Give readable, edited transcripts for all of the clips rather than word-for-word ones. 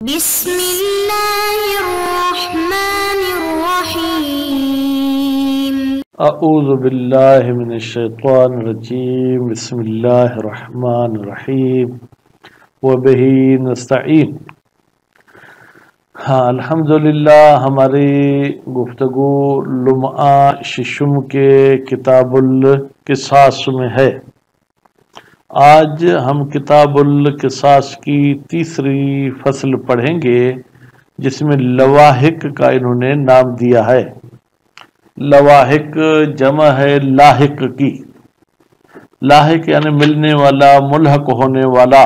بسم الله الرحمن الرحيم اعوذ باللہ من الشیطان الرجیم بسم اللہ الرحمن الرحیم وبہ نستعین۔ الحمدللہ ہماری گفتگو لمعہ ششم کے کتاب القصاص میں ہے۔ آج ہم کتاب القصاص کی تیسری فصل پڑھیں گے جس میں لواحق کا انہوں نے نام دیا ہے۔ لواحق جمع ہے لاحق کی، لاحق یعنی ملنے والا، ملحق ہونے والا۔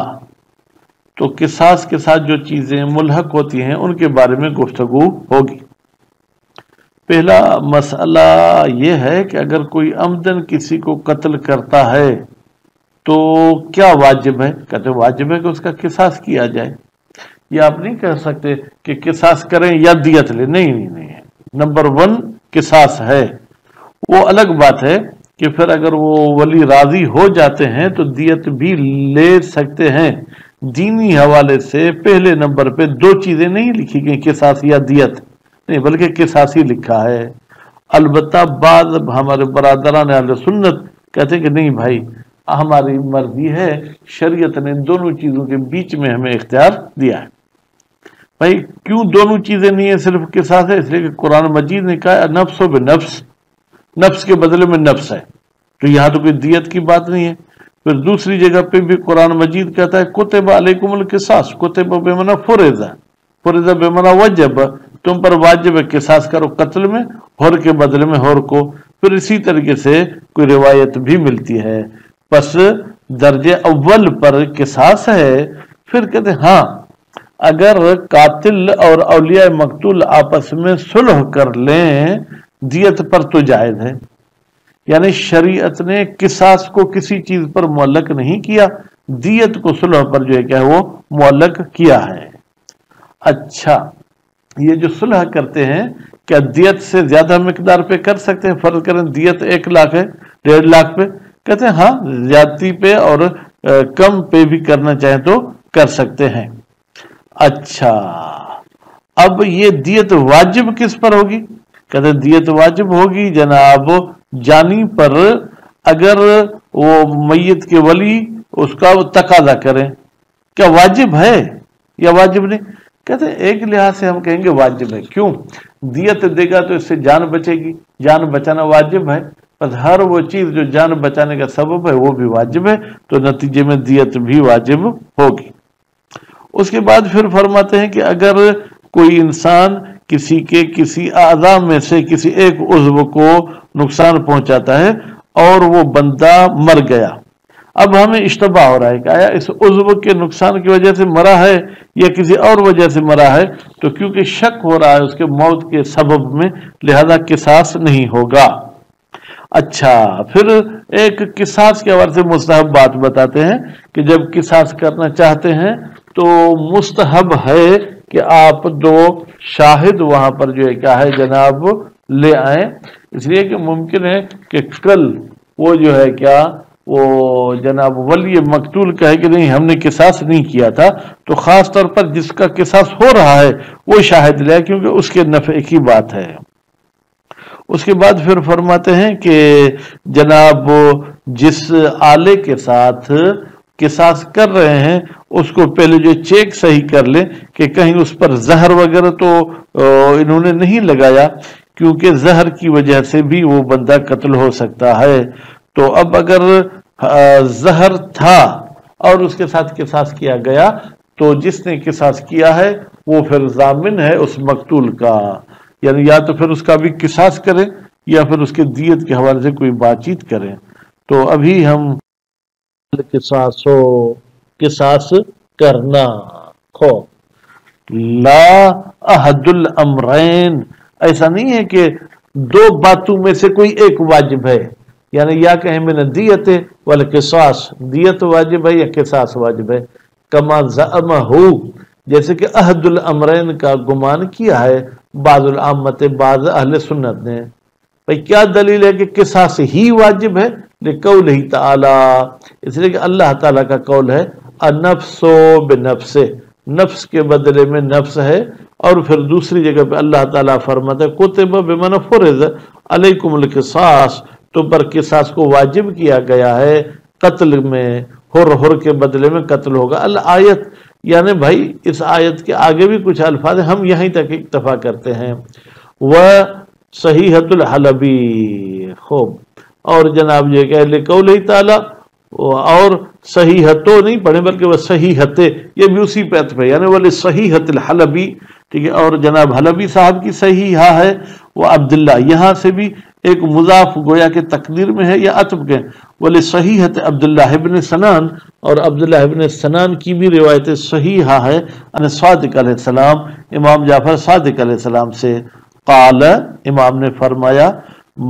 تو قصاص کے ساتھ جو چیزیں ملحق ہوتی ہیں ان کے بارے میں گفتگو ہوگی۔ پہلا مسئلہ یہ ہے کہ اگر کوئی عمدن کسی کو قتل کرتا ہے تو کیا واجب ہے؟ کہتے واجب ہے کہ اس کا قصاص کیا جائے۔ یہ آپ نہیں کہہ سکتے کہ قصاص کریں یا دیت لیں، نہیں ہے۔ نمبر 1 قصاص ہے۔ وہ الگ بات ہے کہ پھر اگر وہ ولی راضی ہو جاتے ہیں تو دیت بھی لے سکتے ہیں۔ دینی حوالے سے پہلے نمبر پہ 2 چیزیں نہیں لکھی گئی، قصاص یا دیت نہیں، بلکہ قصاص ہی لکھا ہے۔ البتہ بعض ہمارے برادران اہل سنت کہتے ہیں کہ نہیں بھائی، ہماری مرضی ہے، شریعت نے دونوں چیزوں کے بیچ میں ہمیں اختیار دیا ہے۔ بھائی کیوں دونوں چیزیں نہیں ہیں، صرف قصاص ہے؟ اس لیے کہ قرآن مجید نے کہا نفس و بنفس، نفس کے بدلے میں نفس ہے، تو یہاں تو کوئی دیت کی بات نہیں ہے۔ پھر دوسری جگہ پہ بھی قرآن مجید کہتا ہے کتب علیکم القصاص، کتب بمعنی فرض، فرض بمعنی وجب، تم پر واجب ہے قصاص کرو قتل میں، ہور کے بدلے میں ہور کو۔ پھر اسی طریقے سے کوئی روایت بھی ملتی ہے۔ پس درجے اول پر قصاص ہے۔ پھر کہتے ہیں ہاں اگر قاتل اور اولیاء مقتول آپس میں صلح کر لیں دیت پر تو جائز ہے۔ یعنی شریعت نے قصاص کو کسی چیز پر معلق نہیں کیا، دیت کو صلح پر جو ہے کیا ہے وہ معلق کیا ہے۔ اچھا، یہ جو صلح کرتے ہیں کیا دیت سے زیادہ مقدار پہ کر سکتے ہیں؟ فرض کریں دیت 1 لاکھ ہے، 1.5 لاکھ پہ، کہتے ہیں ہاں زیادتی پہ اور کم پہ بھی کرنا چاہیں تو کر سکتے ہیں۔ اچھا، اب یہ دیت واجب کس پر ہوگی؟ کہتے ہیں دیت واجب ہوگی جناب جانی پر، اگر وہ میت کے ولی اس کا تقاضا کریں۔ کیا واجب ہے یا واجب نہیں؟ کہتے ہیں ایک لحاظ سے ہم کہیں گے واجب ہے۔ کیوں؟ دیت دے گا تو اس سے جان بچے گی، جان بچانا واجب ہے، بس ہر وہ چیز جو جان بچانے کا سبب ہے وہ بھی واجب ہے، تو نتیجے میں دیت بھی واجب ہوگی۔ اس کے بعد پھر فرماتے ہیں کہ اگر کوئی انسان کسی اعضاء میں سے کسی ایک عضو کو نقصان پہنچاتا ہے اور وہ بندہ مر گیا، اب ہمیں اشتباہ ہو رہا ہے کہ آیا اس عضو کے نقصان کی وجہ سے مرا ہے یا کسی اور وجہ سے مرا ہے، تو کیونکہ شک ہو رہا ہے اس کے موت کے سبب میں، لہذا قصاص نہیں ہوگا۔ اچھا، پھر ایک قصاص کے حوالے سے مستحب بات بتاتے ہیں کہ جب قصاص کرنا چاہتے ہیں تو مستحب ہے کہ آپ 2 شاہد وہاں پر جو ہے کیا ہے جناب لے آئیں، اس لیے کہ ممکن ہے کہ کل وہ جو ہے کیا وہ جناب ولی مقتول کہے کہ نہیں ہم نے قصاص نہیں کیا تھا، تو خاص طور پر جس کا قصاص ہو رہا ہے وہ شاہد لے آئے، کیونکہ اس کے نفع کی بات ہے۔ اس کے بعد پھر فرماتے ہیں کہ جناب جس آلے کے ساتھ قصاص کر رہے ہیں اس کو پہلے جو چیک صحیح کر لیں کہ کہیں اس پر زہر وغیرہ تو انہوں نے نہیں لگایا، کیونکہ زہر کی وجہ سے بھی وہ بندہ قتل ہو سکتا ہے۔ تو اب اگر زہر تھا اور اس کے ساتھ قصاص کیا گیا تو جس نے قصاص کیا ہے وہ پھر ضامن ہے اس مقتول کا، یعنی یا تو پھر اس کا بھی قصاص کریں یا پھر اس کے دیت کے حوالے سے کوئی بات چیت کریں۔ تو ابھی ہم قصاص کرنا کھو لا احد الامرین، ایسا نہیں ہے کہ 2 باتوں میں سے کوئی ایک واجب ہے، یعنی یا کہیں میں نے دیت والقصاص، دیت واجب ہے یا قصاص واجب ہے، کما زعمہ، جیسے کہ احد الامرین کا گمان کیا ہے بعض العامت، بعض اہل سنت نے۔ بھئی کیا دلیل ہے کہ قصاص ہی واجب ہے؟ لقولہ تعالی، اس لیے کہ اللہ تعالیٰ کا قول ہے النفس بنفس، نفس کے بدلے میں نفس ہے، اور پھر دوسری جگہ پہ اللہ تعالیٰ فرماتا ہے کتب بمعنی فرض علیکم القصاص، تو پر قصاص کو واجب کیا گیا ہے قتل میں، ہر کے بدلے میں قتل ہوگا۔ الآیت یعنی بھائی اس آیت کے آگے بھی کچھ الفاظ ہیں، ہم یہیں تک اکتفا کرتے ہیں۔ وہ صحیحۃ الحلبی، خوب، اور جناب یہ کہ لقولہ تعالیٰ، اور صحیحتو نہیں پڑھیں بلکہ وہ صحیحتے، یہ بھی اسی پہ عطف ہے، یعنی ولی صحیحۃ الحلبی، ٹھیک ہے، اور جناب حلبی صاحب کی صحیحہ ہے وہ عبداللہ، یہاں سے بھی ایک مضاف گویا کہ تقدیر میں ہے یا عطف کے، ولی صحیحۃ عبداللہ ابن سنان، اور عبداللہ ابن سنان کی بھی روایت صحیحہ ہے ان صادق علیہ السلام، امام جعفر صادق علیہ السلام سے، قال، امام نے فرمایا،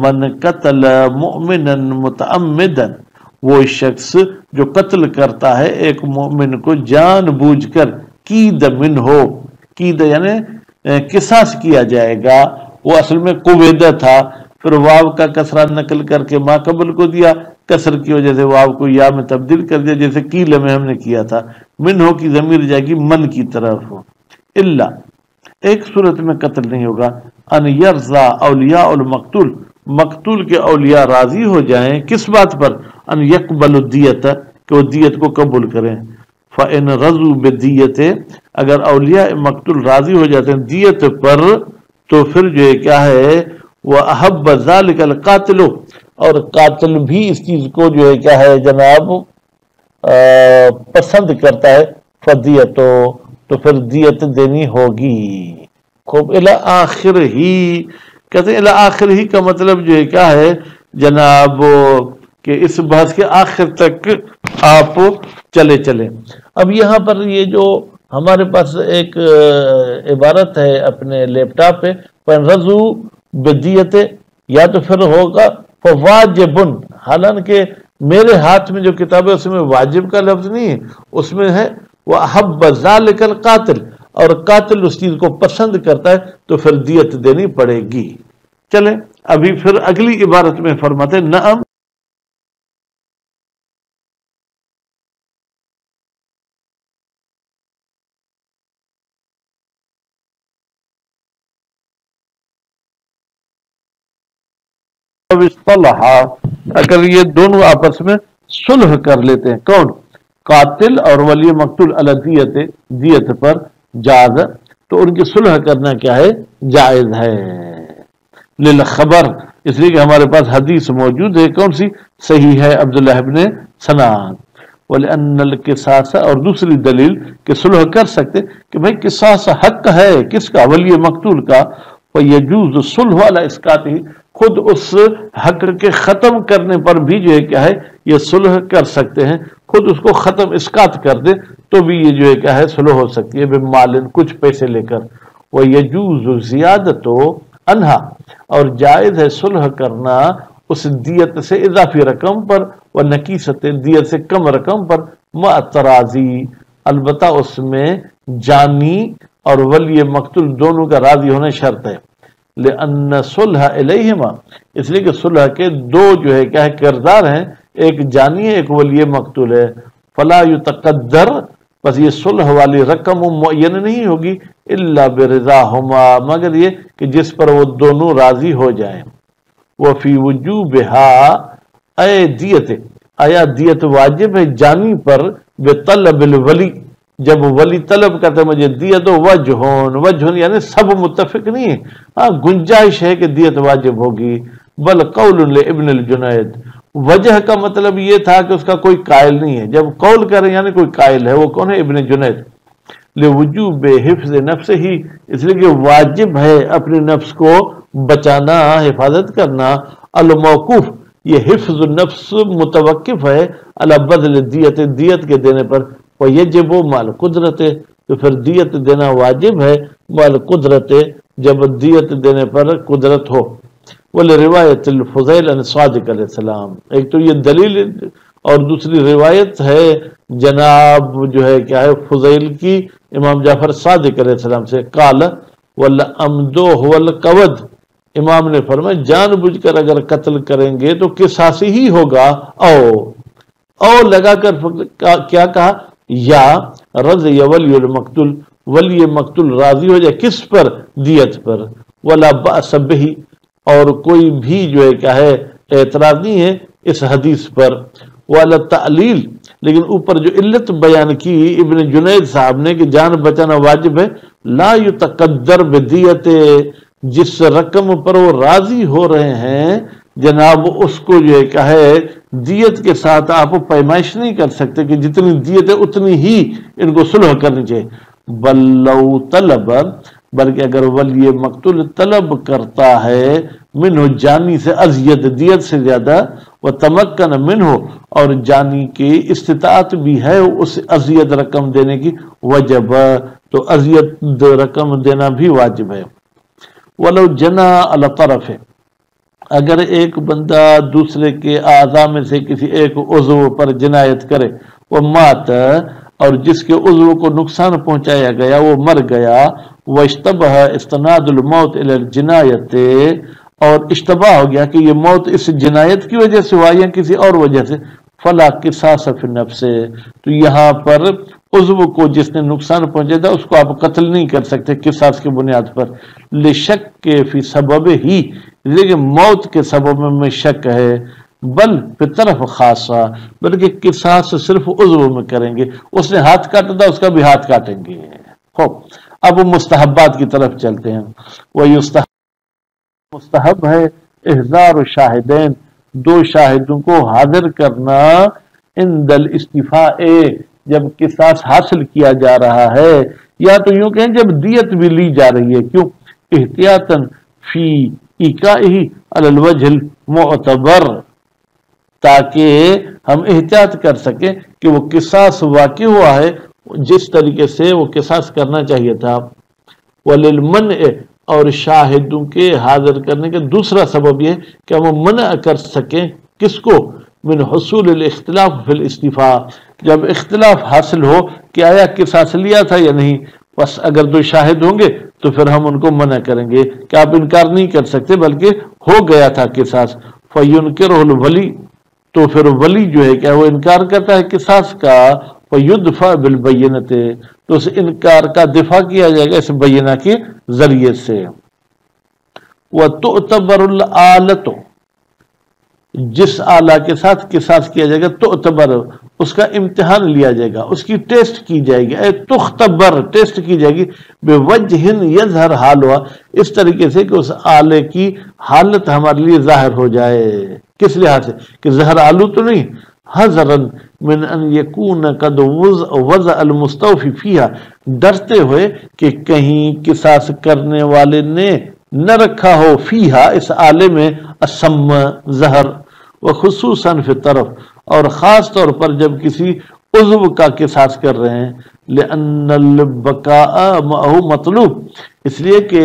من قتل مؤمنا متعمدا، وہ شخص جو قتل کرتا ہے ایک مومن کو جان بوجھ کر، قید من ہو، قید یعنی قصاص کیا جائے گا، وہ اصل میں قویدہ تھا، پھر واو کا کسرہ نقل کر کے ما قبل کو دیا، کسر کی وجہ سے واو کو یا میں تبدیل کر دیا، جیسے قیل میں ہم نے کیا تھا، من ہو کی ضمیر جائے گی من کی طرف، الا ایک صورت میں قتل نہیں ہوگا، ان یرضا اولیاء المقتول، مقتول کے اولیاء راضی ہو جائیں، کس بات پر؟ ان یقبل الدیت، کہ وہ دیت کو قبول کریں، فَإِنْ رَضُوا بِالدِّيَّةِ، اگر اولیاء مقتول راضی ہو جاتے ہیں دیت پر، تو پھر جو ہے کیا ہے، وَأَحَبَّ ذَلِكَ الْقَاتِلُ، اور قاتل بھی اس چیز کو جو ہے کیا ہے جناب پسند کرتا ہے، فَدِيَتُ، تو پھر دیت دینی ہوگی۔ خوب، الی آخر ہی، کہتے ہیں الی آخر ہی کا مطلب جو ہے کیا ہے جناب کہ اس بحث کے آخر تک آپ چلے۔ اب یہاں پر یہ جو ہمارے پاس ایک عبارت ہے اپنے لیپ ٹاپ پہ، فَإِنْ بدیت، یا تو پھر ہوگا فواجبن، حالانکہ میرے ہاتھ میں جو کتاب ہے اس میں واجب کا لفظ نہیں ہے، اس میں ہے وَأَحَبَّ ذَلِكَ الْقَاتِلِ، اور قاتل اس چیز کو پسند کرتا ہے تو پھر دیت دینی پڑے گی۔ چلیں ابھی پھر اگلی عبارت میں فرماتے نعم، اگر یہ دونوں آپس میں صلح کر لیتے ہیں، کون؟ قاتل اور ولی مقتول علی دیت پر، جاز، تو ان کی صلح کرنا کیا ہے؟ جائز ہے، للخبر، اس لیے کہ ہمارے پاس حدیث موجود ہے، کون سی؟ صحیح ہے عبداللہ ابن سنان، وَلِأَنَّ الْقِصَاصَ، اور دوسری دلیل کہ صلح کر سکتے کہ بھئی قصاص حق ہے کس کا؟ ولی مقتول کا، وَيَجُوزُ الصُّلْحُ عَلَى إِسْقَاطِهِ، خود اس حق کے ختم کرنے پر بھی جو ہے کیا ہے یہ صلح کر سکتے ہیں، خود اس کو ختم اسقاط کر دے تو بھی یہ جو ہے کیا ہے صلح ہو سکتی ہے، بمال، کچھ پیسے لے کر، وَيَجُوزُ زِيَادَةُ عَنْهَا، اور جائز ہے صلح کرنا اس دیت سے اضافی رقم پر، وَنَقِيسَةٍ، دیت سے کم رقم پر، مَعَ التَّرَاضِي، البتہ اس میں جانی اور ولی مقتول دونوں کا راضی ہونا شرط ہے، لِأَنَّ صُلْحَ إِلَيْهِمَا، اس لیے کہ صلح کے دو جو ہے کیا ہے کردار ہیں، ایک جانی ہے ایک ولی مقتول ہے، فَلَا يُتَقَدَّرْ، بس یہ صلح والی رقم معین نہیں ہوگی، الا برضاہما، مگر یہ کہ جس پر وہ دونوں راضی ہو جائیں، وفی وجوبها، اے دیت، آیا دیت واجب ہے جانی پر، بطلب الولی، جب ولی طلب کرتے مجھے دیت، وجہن یعنی سب متفق نہیں ہے، ہاں گنجائش ہے کہ دیت واجب ہوگی، بل قول لابن الجنید، وجہ کا مطلب یہ تھا کہ اس کا کوئی قائل نہیں ہے، جب قول کریں یعنی کوئی قائل ہے، وہ کون ہے؟ ابن جنید، لوجوب حفظ نفس ہی، اس لیے کہ واجب ہے اپنے نفس کو بچانا، حفاظت کرنا، الموقوف، یہ حفظ النفس متوقف ہے، علی بدل دیت، دیت کے دینے پر، ویجب مال قدرت، تو پھر دیت دینا واجب ہے مال قدرت، جب دیت دینے پر قدرت ہو، روایت الفضیل عن صادق علیہ السلام، ایک تو یہ دلیل اور دوسری روایت ہے جناب جو ہے کیا ہے فضیل کی امام جعفر صادق علیہ السلام سے، قال والعمد هو القود، امام نے فرمایا جان بوجھ کر اگر قتل کریں گے تو قصاص ہی ہوگا، او لگا کر کیا کہا؟ یا رضی ولی المقتول، ولی مقتول راضی ہو جائے کس پر؟ دیت پر، ولا بأس بہ، اور کوئی بھی جو ہے کیا ہے اعتراض نہیں ہے اس حدیث پر، ولا تعلیل، لیکن اوپر جو علت بیان کی ابن جنید صاحب نے کہ جان بچانا واجب ہے، لا یتقدر بدیت، جس رقم پر وہ راضی ہو رہے ہیں جناب اس کو جو ہے کیا ہے دیت کے ساتھ آپ پیمائش نہیں کر سکتے کہ جتنی دیت ہے اتنی ہی ان کو صلح کرنی چاہیے، بل لو طلب، بلکہ اگر ولی مقتول طلب کرتا ہے منہ جانی سے ازید، دیت سے زیادہ، وہ تمکن منہ، اور جانی کی استطاعت بھی ہے اس ازید رقم دینے کی، وجب، تو ازید رقم دینا بھی واجب ہے، ولو جنا علی طرف، اگر ایک بندہ دوسرے کے اعضاء میں سے کسی ایک عضو پر جنایت کرے، وہ مات، اور جس کے عضو کو نقصان پہنچایا گیا وہ مر گیا، واشتبہ استناد الموت الی الجنایت، اور اشتباہ ہو گیا کہ یہ موت اس جنایت کی وجہ سے ہوا یا کسی اور وجہ سے، فلا قصاص فی النفس، تو یہاں پر عضو کو جس نے نقصان پہنچایا تھا اس کو آپ قتل نہیں کر سکتے قصاص کی بنیاد پر، لشک کے فی سبب ہی، لیکن موت کے سبب میں شک ہے، بل فی طرف خاصہ، بلکہ قصاص صرف عضو میں کریں گے، اس نے ہاتھ کاٹا تھا اس کا بھی ہاتھ کاٹیں گے۔ اب مستحبات کی طرف چلتے ہیں، وہ مستحب ہے احضار شاہدین، دو شاہدوں کو حاضر کرنا، عند الاستیفاء، جب قصاص حاصل کیا جا رہا ہے، یا تو یوں کہیں جب دیت بھی لی جا رہی ہے، کیوں؟ احتیاطاً فی ایقاعہ علی الوجہ المعتبر، تاکہ ہم احتیاط کر سکیں کہ وہ قصاص واقع ہوا ہے جس طریقے سے وہ قصاص کرنا چاہیے تھا، وللمنع، اور شاہدوں کے حاضر کرنے کا دوسرا سبب یہ کہ ہم منع کر سکیں کس کو؟ من حصول الاختلاف فی الاستیفاء، جب اختلاف حاصل ہو کہ آیا قصاص لیا تھا یا نہیں، بس اگر دو شاہد ہوں گے تو پھر ہم ان کو منع کریں گے کہ آپ انکار نہیں کر سکتے بلکہ ہو گیا تھا قصاص، فینکرہ الولی، تو پھر ولی جو ہے کیا وہ انکار کرتا ہے قصاص کا، فیدفع بالبینۃ، تو اس انکار کا دفاع کیا جائے گا اس بینہ کے ذریعے سے، وتعتبر الآلۃ، جس آلہ کے ساتھ قصاص کیا جائے گا، تعتبر، اس کا امتحان لیا جائے گا، اس کی ٹیسٹ کی جائے گی، اے تختبر، ٹیسٹ کی جائے گی، بوجہ یظہر حالها، اس طریقے سے کہ اس آلے کی حالت ہمارے لیے ظاہر ہو جائے، کس لحاظ سے کہ زہر آلو تو نہیں، حذرا من ان یکون قد وضع المستوفی فیہا، ڈرتے ہوئے کہ کہیں قصاص کرنے والے نے نہ رکھا ہو فیہا، اس آلے میں، السم، زہر، وخصوصاً فی طرف، اور خاص طور پر جب کسی عضو کا قصاص کر رہے ہیں، لأن البقاء معه مطلوب، اس لیے کہ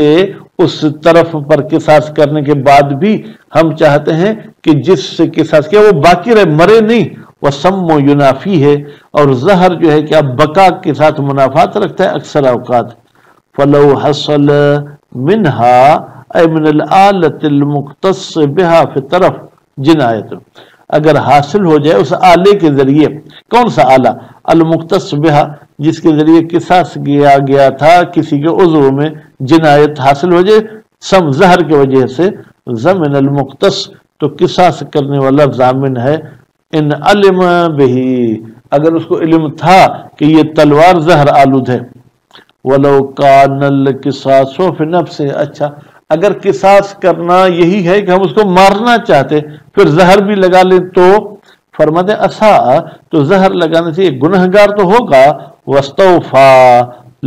اس طرف پر قصاص کرنے کے بعد بھی ہم چاہتے ہیں کہ جس سے قصاص کیا وہ باقی رہے، مرے نہیں، وسم ینافی ہے، اور زہر جو ہے کیا بقا کے ساتھ منافات رکھتا ہے اکثر اوقات، فلو حصل منها اے من الآلۃ المختص بها فی طرف جنایت، اگر حاصل ہو جائے اس آلے کے ذریعے، کون سا آلہ؟ المختص بها، جس کے ذریعے قصاص کیا گیا تھا کسی کے عضو میں، جنایت حاصل ہو جائے سم زہر کی وجہ سے، ضمن المختص، تو قصاص کرنے والا ضامن ہے، ان علم بہی، اگر اس کو علم تھا کہ یہ تلوار زہر آلود ہے، ولو کان القصاص فی نفس، اچھا اگر قصاص کرنا یہی ہے کہ ہم اس کو مارنا چاہتے پھر زہر بھی لگا لیں تو، فرماتے اسا، تو زہر لگانے سے یہ گنہگار تو ہوگا، واستوفا،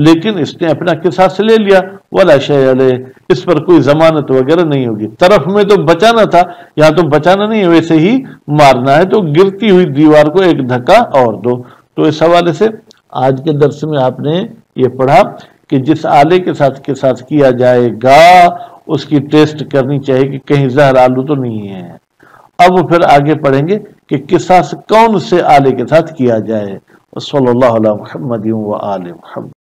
لیکن اس نے اپنا قصاص لے لیا، ولا شیء علیہ، اس پر کوئی ضمانت وغیرہ نہیں ہوگی، طرف میں تو بچانا تھا، یہاں تو بچانا نہیں ہے، ویسے ہی مارنا ہے، تو گرتی ہوئی دیوار کو ایک دھکا اور دو۔ تو اس حوالے سے آج کے درس میں آپ نے یہ پڑھا کہ جس آلے کے ساتھ قصاص کیا جائے گا اس کی ٹیسٹ کرنی چاہیے کہ کہیں زہر آلو تو نہیں ہے۔ اب پھر آگے پڑھیں گے کہ قصاص کون سے آلے کے ساتھ کیا جائے۔ صلی اللہ علیہ محمد و آل محمد۔